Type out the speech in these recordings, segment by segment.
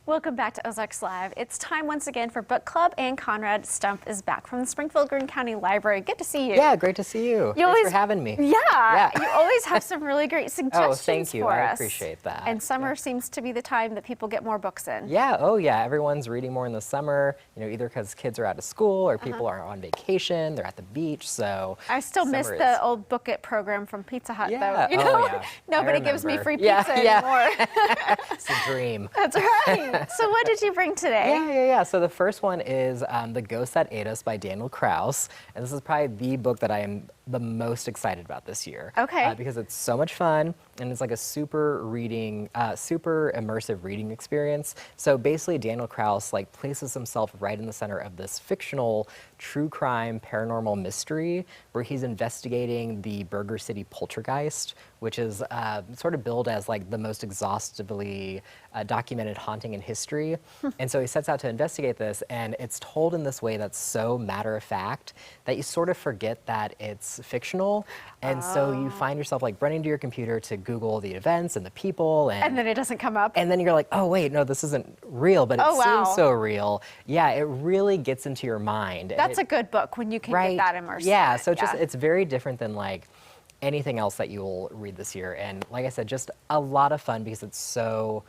Welcome back to Ozarks Live. It's time once again for Book Club, and Conrad Stump is back from the Springfield Greene County Library. Good to see you. Yeah, great to see you. Thanks for having me. Yeah, you always have some really great suggestions thank you. for I us. appreciate that. And summer seems to be the time that people get more books in. Yeah, everyone's reading more in the summer, either because kids are out of school or people are on vacation, they're at the beach, so I still miss the old Book It program from Pizza Hut, yeah. though. Nobody gives me free pizza anymore. It's a dream. That's right. So what did you bring today? Yeah. So the first one is The Ghost That Ate Us by Daniel Kraus. And this is probably the book that I am the most excited about this year. Okay. Because it's so much fun and it's like a super immersive reading experience. So basically Daniel Kraus places himself right in the center of this fictional true crime paranormal mystery where he's investigating the Burger City poltergeist, which is sort of billed as the most exhaustively documented haunting in history. And so he sets out to investigate this, and it's told in this way that's so matter-of-fact that you sort of forget that it's fictional. And so you find yourself running to your computer to Google the events and the people. And then it doesn't come up. And then you're like, oh, wait, no, this isn't real, but it seems so real. Yeah, it really gets into your mind. That's a good book when you can get that immersive. Yeah, so it's very different than anything else that you will read this year. And like I said, just a lot of fun because it's so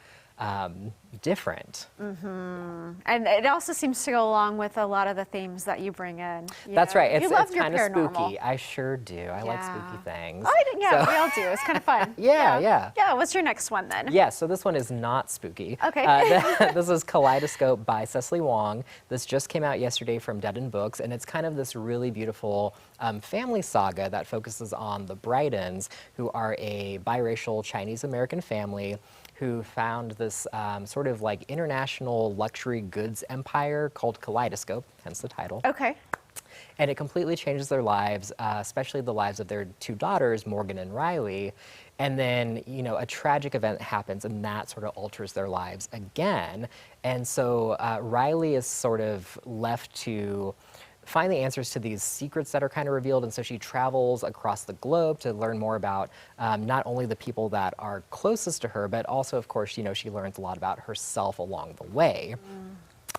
different. And it also seems to go along with a lot of the themes that you bring in. That's right. It's kind of paranormal. Spooky. I sure do. I like spooky things. We all do. It's kind of fun. Yeah. What's your next one then? Yeah, so this one is not spooky. Okay. This is Kaleidoscope by Cecily Wong. This just came out yesterday from Dudden Books, and it's kind of this really beautiful family saga that focuses on the Brydens, who are a biracial Chinese-American family who found this sort of international luxury goods empire called Kaleidoscope, hence the title. Okay. And it completely changes their lives, especially the lives of their two daughters, Morgan and Riley. And then, a tragic event happens, and that sort of alters their lives again. And so Riley is sort of left to find the answers to these secrets that are kind of revealed, and so she travels across the globe to learn more about not only the people that are closest to her, but also, of course, she learns a lot about herself along the way.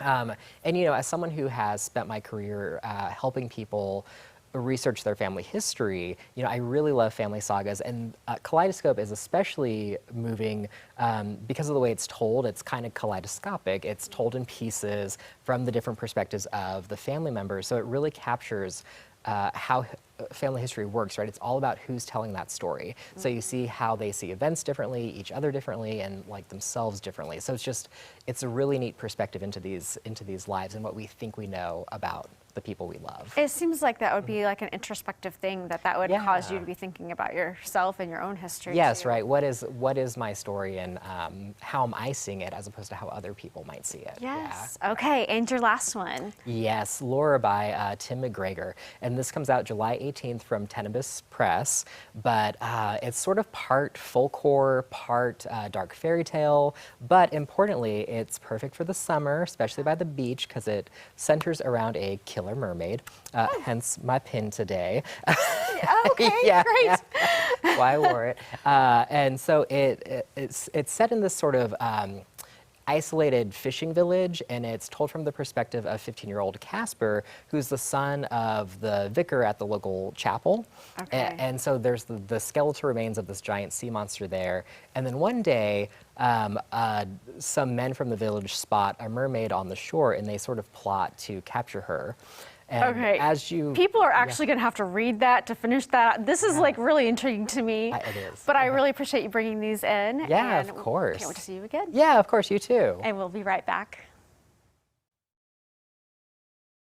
And as someone who has spent my career helping people research their family history, I really love family sagas, and Kaleidoscope is especially moving because of the way it's told. It's kind of kaleidoscopic. It's told in pieces from the different perspectives of the family members, so it really captures how family history works, right? It's all about who's telling that story. So you see how they see events differently, each other differently, and themselves differently. So it's a really neat perspective into these lives and what we think we know about the people we love. It seems like that would be an introspective thing that would cause you to be thinking about yourself and your own history. Yes, too. right. What is my story, and how am I seeing it as opposed to how other people might see it? Yes. Yeah. Okay, and your last one. Yes, Laura by Tim McGregor. And this comes out July 18th from Tenebris Press, but it's sort of part folklore, part dark fairy tale, but importantly, it's perfect for the summer, especially by the beach, because it centers around a killer mermaid, hence my pin today. Okay, great. Yeah. Why I wore it. And so it's set in this sort of isolated fishing village, and it's told from the perspective of 15-year-old Casper, who's the son of the vicar at the local chapel. Okay. And so there's the skeletal remains of this giant sea monster there. And then one day, some men from the village spot a mermaid on the shore, and they sort of plot to capture her. And people are actually going to have to read that to finish that. This is really intriguing to me. It is. But I really appreciate you bringing these in. Yeah, and of course. Can't wait to see you again. Yeah, of course, you too. And we'll be right back.